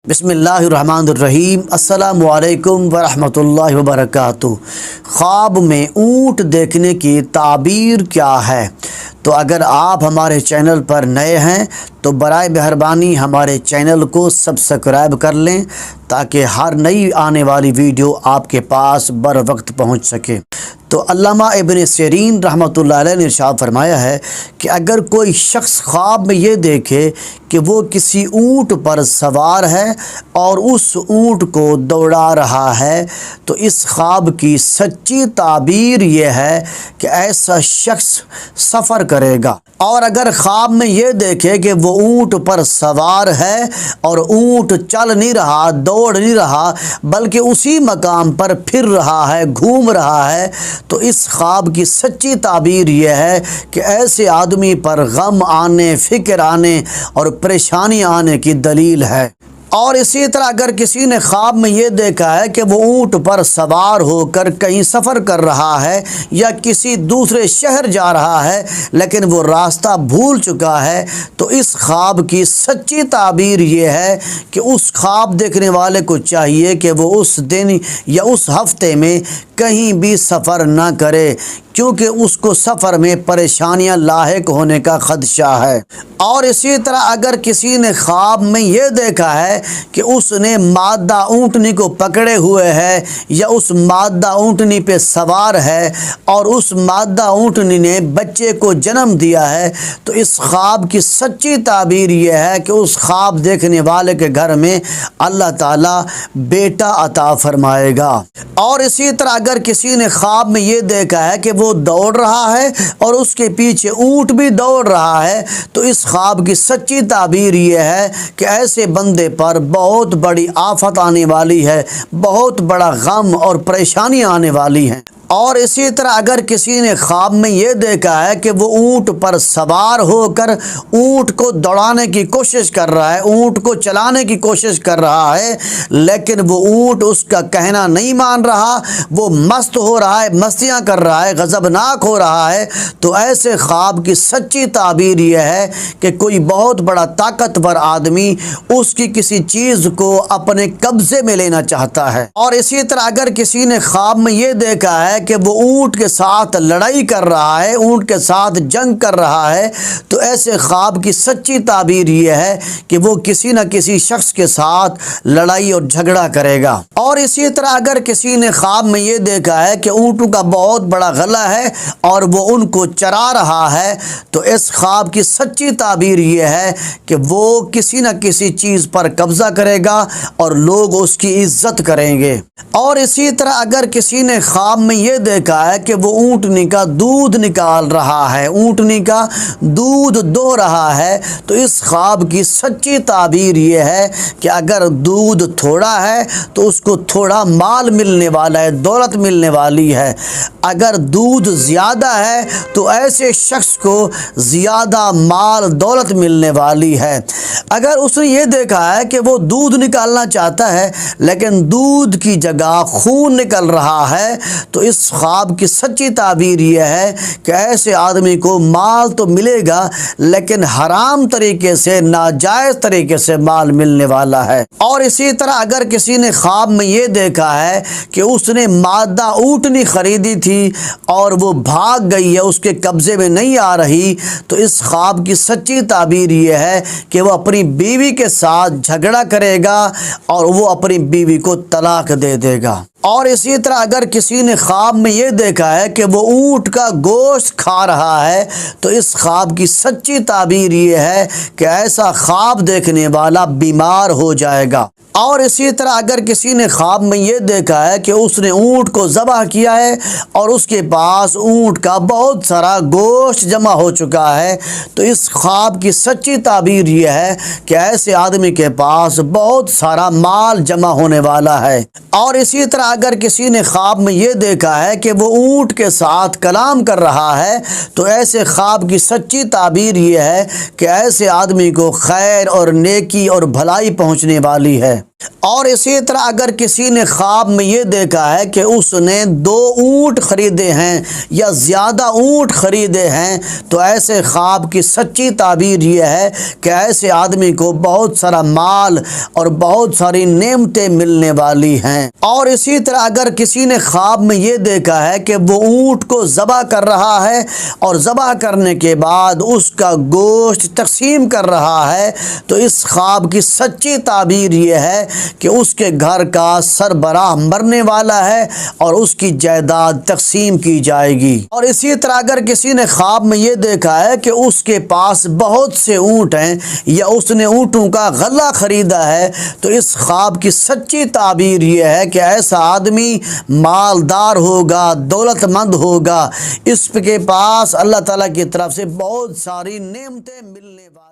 بسم اللہ الرحمن الرحیم۔ السلام علیکم ورحمۃ اللہ وبرکاتہ۔ خواب میں اونٹ دیکھنے کی تعبیر کیا ہے؟ تو اگر آپ ہمارے چینل پر نئے ہیں تو برائے مہربانی ہمارے چینل کو سبسکرائب کر لیں تاکہ ہر نئی آنے والی ویڈیو آپ کے پاس بر وقت پہنچ سکے۔ تو علامہ ابن سیرین رحمۃ اللہ علیہ نے ارشاد فرمایا ہے کہ اگر کوئی شخص خواب میں یہ دیکھے کہ وہ کسی اونٹ پر سوار ہے اور اس اونٹ کو دوڑا رہا ہے تو اس خواب کی سچی تعبیر یہ ہے کہ ایسا شخص سفر کرے گا۔ اور اگر خواب میں یہ دیکھے کہ وہ اونٹ پر سوار ہے اور اونٹ چل نہیں رہا، دوڑ نہیں رہا، بلکہ اسی مقام پر پھر رہا ہے، گھوم رہا ہے، تو اس خواب کی سچی تعبیر یہ ہے کہ ایسے آدمی پر غم آنے، فکر آنے اور پریشانی آنے کی دلیل ہے۔ اور اسی طرح اگر کسی نے خواب میں یہ دیکھا ہے کہ وہ اونٹ پر سوار ہو کر کہیں سفر کر رہا ہے یا کسی دوسرے شہر جا رہا ہے لیکن وہ راستہ بھول چکا ہے تو اس خواب کی سچی تعبیر یہ ہے کہ اس خواب دیکھنے والے کو چاہیے کہ وہ اس دن یا اس ہفتے میں کہیں بھی سفر نہ کرے، کیونکہ اس کو سفر میں پریشانیاں لاحق ہونے کا خدشہ ہے۔ اور اسی طرح اگر کسی نے خواب میں یہ دیکھا ہے کہ اس نے مادہ اونٹنی کو پکڑے ہوئے ہے یا اس مادہ اونٹنی پہ سوار ہے اور اس مادہ اونٹنی نے بچے کو جنم دیا ہے تو اس خواب کی سچی تعبیر یہ ہے کہ اس خواب دیکھنے والے کے گھر میں اللہ تعالیٰ بیٹا عطا فرمائے گا۔ اور اسی طرح اگر کسی نے خواب میں یہ دیکھا ہے کہ وہ دوڑ رہا ہے اور اس کے پیچھے اونٹ بھی دوڑ رہا ہے تو اس خواب کی سچی تعبیر یہ ہے کہ ایسے بندے پر بہت بڑی آفت آنے والی ہے، بہت بڑا غم اور پریشانی آنے والی ہے۔ اور اسی طرح اگر کسی نے خواب میں یہ دیکھا ہے کہ وہ اونٹ پر سوار ہو کر اونٹ کو دوڑانے کی کوشش کر رہا ہے، اونٹ کو چلانے کی کوشش کر رہا ہے لیکن وہ اونٹ اس کا کہنا نہیں مان رہا، وہ مست ہو رہا ہے، مستیاں کر رہا ہے، غضبناک ہو رہا ہے، تو ایسے خواب کی سچی تعبیر یہ ہے کہ کوئی بہت بڑا طاقتور آدمی اس کی کسی چیز کو اپنے قبضے میں لینا چاہتا ہے۔ اور اسی طرح اگر کسی نے خواب میں یہ دیکھا ہے کہ وہ اونٹ کے ساتھ لڑائی کر رہا ہے، اونٹ کے ساتھ جنگ کر رہا ہے تو ایسے خواب کی سچی تعبیر یہ ہے کہ وہ کسی نہ کسی شخص کے ساتھ لڑائی اور جھگڑا کرے گا۔ اور اسی طرح اگر کسی نے خواب میں یہ دیکھا ہے کہ اونٹوں کا بہت بڑا غلہ ہے اور وہ ان کو چرا رہا ہے تو اس خواب کی سچی تعبیر یہ ہے کہ وہ کسی نہ کسی چیز پر قبضہ کرے گا اور لوگ اس کی عزت کریں گے۔ اور اسی طرح اگر کسی نے خواب میں یہ دیکھا ہے کہ وہ اونٹنی کا دودھ نکال رہا ہے، اونٹنی کا دودھ دو رہا ہے تو اس خواب کی سچی تعبیر یہ ہے کہ اگر دودھ تھوڑا ہے تو اس کو تھوڑا مال ملنے والا ہے، دولت ملنے والی ہے، اگر دودھ زیادہ ہے تو ایسے شخص کو زیادہ مال دولت ملنے والی ہے۔ اگر اس نے یہ دیکھا ہے کہ وہ دودھ نکالنا چاہتا ہے لیکن دودھ کی جگہ خون نکل رہا ہے تو اس خواب کی سچی تعبیر یہ ہے کہ ایسے آدمی کو مال تو ملے گا لیکن حرام طریقے سے، ناجائز طریقے سے مال ملنے والا ہے۔ اور اسی طرح اگر کسی نے خواب میں یہ دیکھا ہے کہ اس نے مادہ اونٹنی خریدی تھی اور وہ بھاگ گئی ہے، اس کے قبضے میں نہیں آ رہی تو اس خواب کی سچی تعبیر یہ ہے کہ وہ اپنی بیوی کے ساتھ جھگڑا کرے گا اور وہ اپنی بیوی کو طلاق دے دے گا۔ اور اسی طرح اگر کسی نے خواب میں یہ دیکھا ہے کہ وہ اونٹ کا گوشت کھا رہا ہے تو اس خواب کی سچی تعبیر یہ ہے کہ ایسا خواب دیکھنے والا بیمار ہو جائے گا۔ اور اسی طرح اگر کسی نے خواب میں یہ دیکھا ہے کہ اس نے اونٹ کو ذبح کیا ہے اور اس کے پاس اونٹ کا بہت سارا گوشت جمع ہو چکا ہے تو اس خواب کی سچی تعبیر یہ ہے کہ ایسے آدمی کے پاس بہت سارا مال جمع ہونے والا ہے۔ اور اسی طرح اگر کسی نے خواب میں یہ دیکھا ہے کہ وہ اونٹ کے ساتھ کلام کر رہا ہے تو ایسے خواب کی سچی تعبیر یہ ہے کہ ایسے آدمی کو خیر اور نیکی اور بھلائی پہنچنے والی ہے۔ اور اسی طرح اگر کسی نے خواب میں یہ دیکھا ہے کہ اس نے 2 اونٹ خریدے ہیں یا زیادہ اونٹ خریدے ہیں، تو ایسے خواب کی سچی تعبیر یہ ہے کہ ایسے آدمی کو بہت سارا مال اور بہت ساری نعمتیں ملنے والی ہیں۔ اور اسی طرح اگر کسی نے خواب میں یہ دیکھا ہے کہ وہ اونٹ کو ذبح کر رہا ہے اور ذبح کرنے کے بعد اس کا گوشت تقسیم کر رہا ہے، تو اس خواب کی سچی تعبیر یہ ہے کہ اس کے گھر کا سربراہ مرنے والا ہے اور اس کی جائیداد تقسیم کی جائے گی۔ اور اسی طرح اگر کسی نے خواب میں یہ دیکھا ہے کہ اس کے پاس بہت سے اونٹ ہیں یا اس نے اونٹوں کا غلہ خریدا ہے، تو اس خواب کی سچی تعبیر یہ ہے کہ ایسا آدمی مالدار ہوگا، دولت مند ہوگا، اس کے پاس اللہ تعالیٰ کی طرف سے بہت ساری نعمتیں ملنے والی